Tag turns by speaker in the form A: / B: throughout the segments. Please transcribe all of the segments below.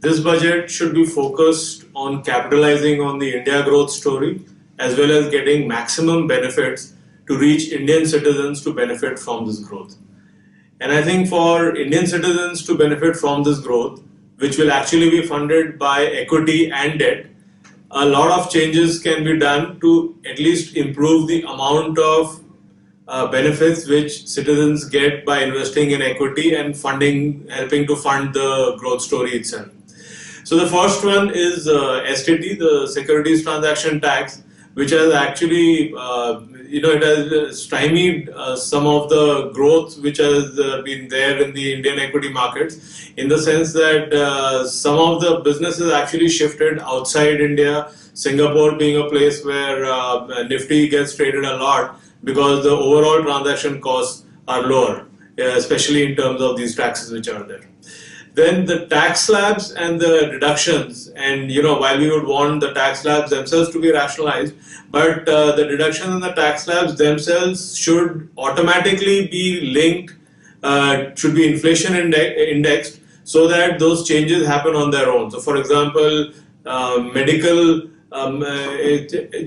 A: this budget should be focused on capitalizing on the India growth story as well as getting maximum benefits to reach Indian citizens to benefit from this growth. And I think for Indian citizens to benefit from this growth, which will actually be funded by equity and debt, a lot of changes can be done to at least improve the amount of benefits which citizens get by investing in equity and helping to fund the growth story itself. So the first one is STT, the Securities Transaction Tax, which has actually, it has stymied some of the growth which has been there in the Indian equity markets, in the sense that some of the businesses actually shifted outside India, Singapore being a place where Nifty gets traded a lot because the overall transaction costs are lower, especially in terms of these taxes which are there. Then the tax slabs and the deductions, and while we would want the tax slabs themselves to be rationalized, but the deductions and the tax slabs themselves should automatically be linked, should be inflation indexed, so that those changes happen on their own. So for example, medical,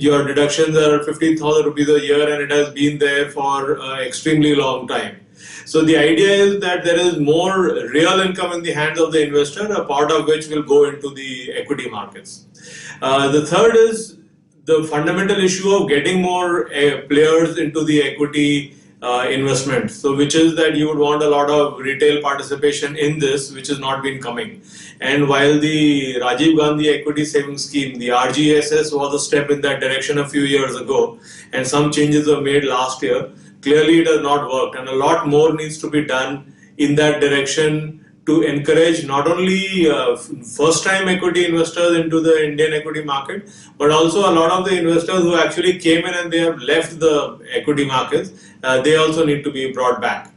A: your deductions are 15,000 rupees a year and it has been there for an extremely long time. So the idea is that there is more real income in the hands of the investor, a part of which will go into the equity markets. The third is the fundamental issue of getting more players into the equity investment. So which is that you would want a lot of retail participation in this, which has not been coming. And while the Rajiv Gandhi Equity Savings Scheme, the RGSS, was a step in that direction a few years ago, and some changes were made last year, clearly it has not worked, and a lot more needs to be done in that direction to encourage not only first-time equity investors into the Indian equity market, but also a lot of the investors who actually came in and they have left the equity markets, they also need to be brought back.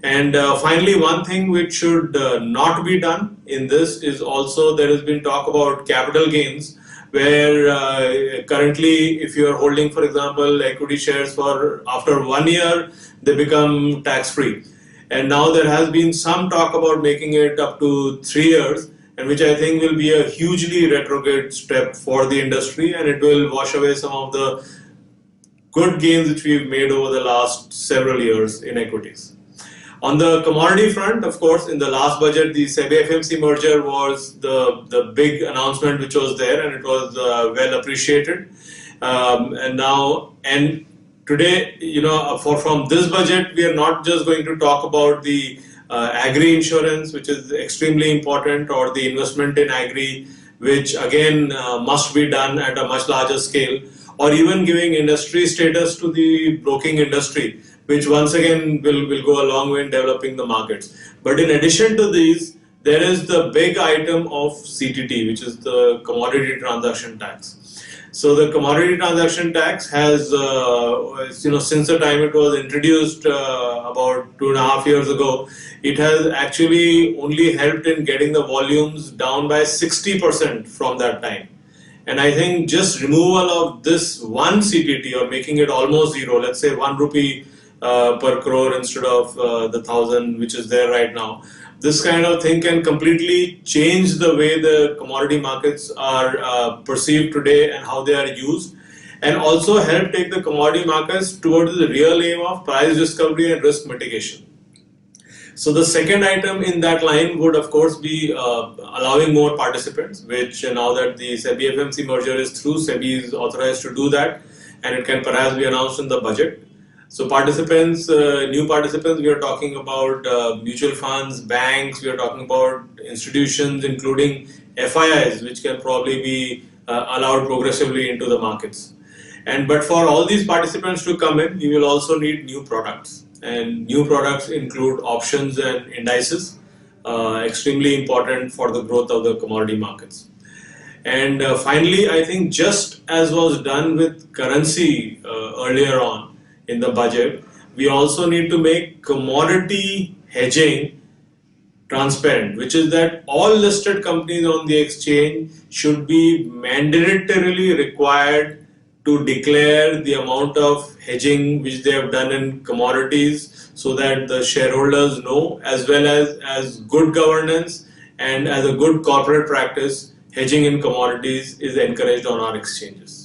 A: And finally, one thing which should not be done in this is also there has been talk about capital gains, where currently if you are holding, for example, equity shares for after 1 year, they become tax-free. And now there has been some talk about making it up to 3 years, and which I think will be a hugely retrograde step for the industry, and it will wash away some of the good gains which we've made over the last several years in equities. On the commodity front, of course, in the last budget, the SEBI FMC merger was the big announcement which was there, and it was well appreciated. And today, from this budget, we are not just going to talk about the agri insurance, which is extremely important, or the investment in agri, which again must be done at a much larger scale, or even giving industry status to the broking industry, which once again will go a long way in developing the markets. But in addition to these, there is the big item of CTT, which is the commodity transaction tax. So the commodity transaction tax has, since the time it was introduced about 2.5 years ago, it has actually only helped in getting the volumes down by 60% from that time. And I think just removal of this one CTT, or making it almost zero, let's say 1 rupee per crore instead of the 1,000 which is there right now, this kind of thing can completely change the way the commodity markets are perceived today and how they are used, and also help take the commodity markets towards the real aim of price discovery and risk mitigation. So the second item in that line would of course be allowing more participants, which now that the SEBI FMC merger is through, SEBI is authorized to do that, and it can perhaps be announced in the budget. So participants, new participants, we are talking about mutual funds, banks, we are talking about institutions including FIIs, which can probably be allowed progressively into the markets. But for all these participants to come in, you will also need new products. And new products include options and indices, extremely important for the growth of the commodity markets. And finally, I think just as was done with currency earlier on in the budget, we also need to make commodity hedging transparent, which is that all listed companies on the exchange should be mandatorily required to declare the amount of hedging which they have done in commodities, so that the shareholders know, as well as good governance and as a good corporate practice, hedging in commodities is encouraged on our exchanges.